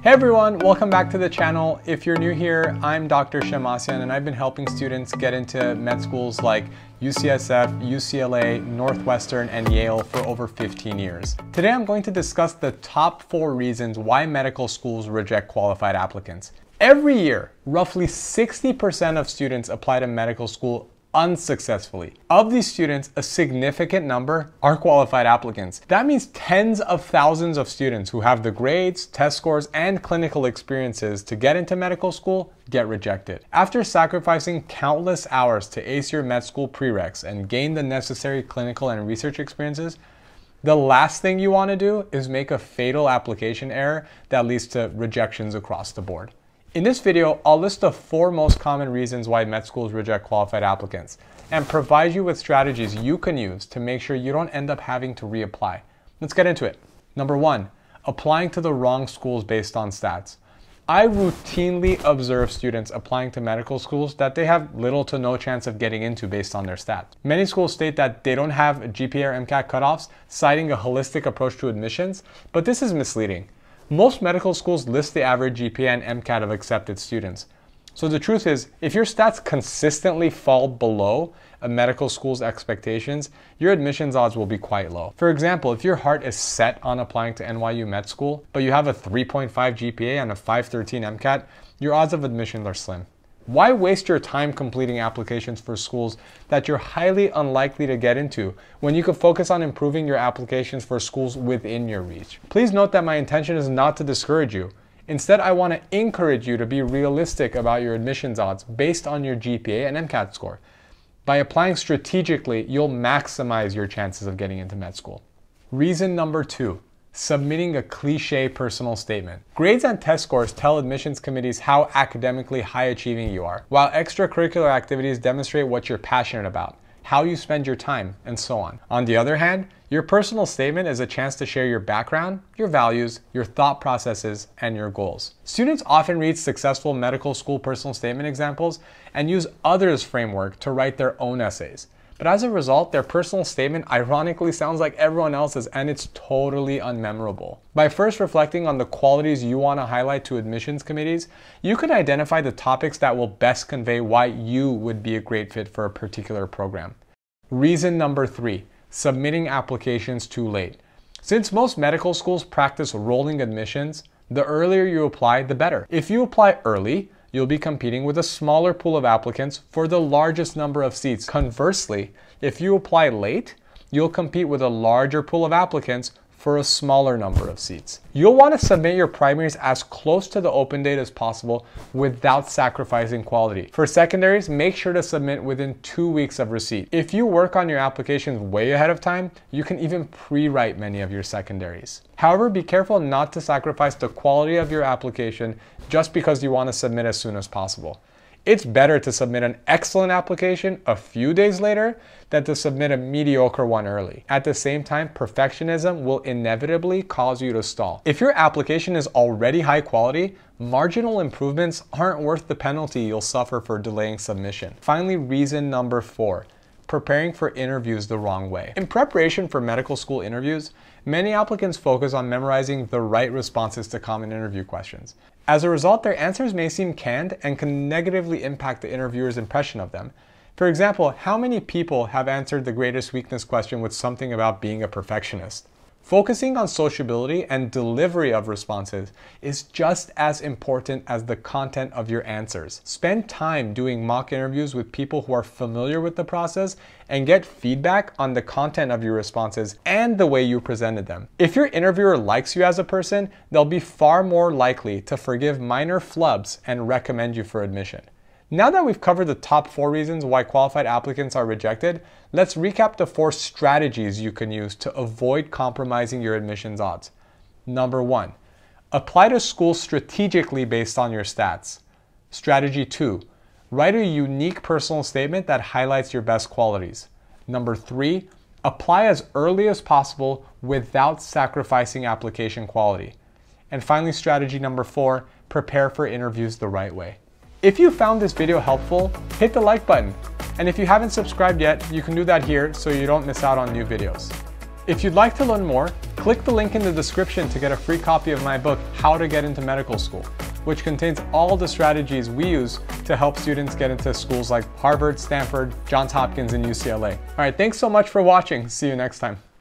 Hey everyone, welcome back to the channel. If you're new here, I'm Dr. Shemmassian and I've been helping students get into med schools like UCSF, UCLA, Northwestern, and Yale for over 15 years. Today I'm going to discuss the top 4 reasons why medical schools reject qualified applicants. Every year, roughly 60% of students apply to medical school unsuccessfully. Of these students, a significant number are qualified applicants. That means tens of thousands of students who have the grades, test scores, and clinical experiences to get into medical school get rejected. After sacrificing countless hours to ace your med school prereqs and gain the necessary clinical and research experiences, the last thing you want to do is make a fatal application error that leads to rejections across the board. In this video, I'll list the 4 most common reasons why med schools reject qualified applicants and provide you with strategies you can use to make sure you don't end up having to reapply. Let's get into it. Number 1, applying to the wrong schools based on stats. I routinely observe students applying to medical schools that they have little to no chance of getting into based on their stats. Many schools state that they don't have GPA or MCAT cutoffs, citing a holistic approach to admissions, but this is misleading. Most medical schools list the average GPA and MCAT of accepted students. So the truth is, if your stats consistently fall below a medical school's expectations, your admissions odds will be quite low. For example, if your heart is set on applying to NYU Med School, but you have a 3.5 GPA and a 513 MCAT, your odds of admission are slim. Why waste your time completing applications for schools that you're highly unlikely to get into when you could focus on improving your applications for schools within your reach? Please note that my intention is not to discourage you. Instead, I want to encourage you to be realistic about your admissions odds based on your GPA and MCAT score. By applying strategically, you'll maximize your chances of getting into med school. Reason number 2. Submitting a cliché personal statement. Grades and test scores tell admissions committees how academically high achieving you are, while extracurricular activities demonstrate what you're passionate about, how you spend your time, and so on. On the other hand, your personal statement is a chance to share your background, your values, your thought processes, and your goals. Students often read successful medical school personal statement examples and use others' framework to write their own essays. But as a result, their personal statement ironically sounds like everyone else's, and it's totally unmemorable. By first reflecting on the qualities you want to highlight to admissions committees, you can identify the topics that will best convey why you would be a great fit for a particular program. Reason number 3, submitting applications too late. Since most medical schools practice rolling admissions, the earlier you apply, the better. If you apply early, you'll be competing with a smaller pool of applicants for the largest number of seats. Conversely, if you apply late, you'll compete with a larger pool of applicants for a smaller number of seats. You'll want to submit your primaries as close to the open date as possible without sacrificing quality. For secondaries, make sure to submit within 2 weeks of receipt. If you work on your applications way ahead of time, you can even pre-write many of your secondaries. However, be careful not to sacrifice the quality of your application just because you want to submit as soon as possible. It's better to submit an excellent application a few days later than to submit a mediocre one early. At the same time, perfectionism will inevitably cause you to stall. If your application is already high quality, marginal improvements aren't worth the penalty you'll suffer for delaying submission. Finally, reason number 4. Preparing for interviews the wrong way. In preparation for medical school interviews, many applicants focus on memorizing the right responses to common interview questions. As a result, their answers may seem canned and can negatively impact the interviewer's impression of them. For example, how many people have answered the greatest weakness question with something about being a perfectionist? Focusing on sociability and delivery of responses is just as important as the content of your answers. Spend time doing mock interviews with people who are familiar with the process and get feedback on the content of your responses and the way you presented them. If your interviewer likes you as a person, they'll be far more likely to forgive minor flubs and recommend you for admission. Now that we've covered the top 4 reasons why qualified applicants are rejected, let's recap the 4 strategies you can use to avoid compromising your admissions odds. Number 1, apply to schools strategically based on your stats. Strategy 2, write a unique personal statement that highlights your best qualities. Number 3, apply as early as possible without sacrificing application quality. And finally, strategy number 4, prepare for interviews the right way. If you found this video helpful, hit the like button. And if you haven't subscribed yet, you can do that here so you don't miss out on new videos. If you'd like to learn more, click the link in the description to get a free copy of my book, How to Get into Medical School, which contains all the strategies we use to help students get into schools like Harvard, Stanford, Johns Hopkins, and UCLA. All right, thanks so much for watching. See you next time.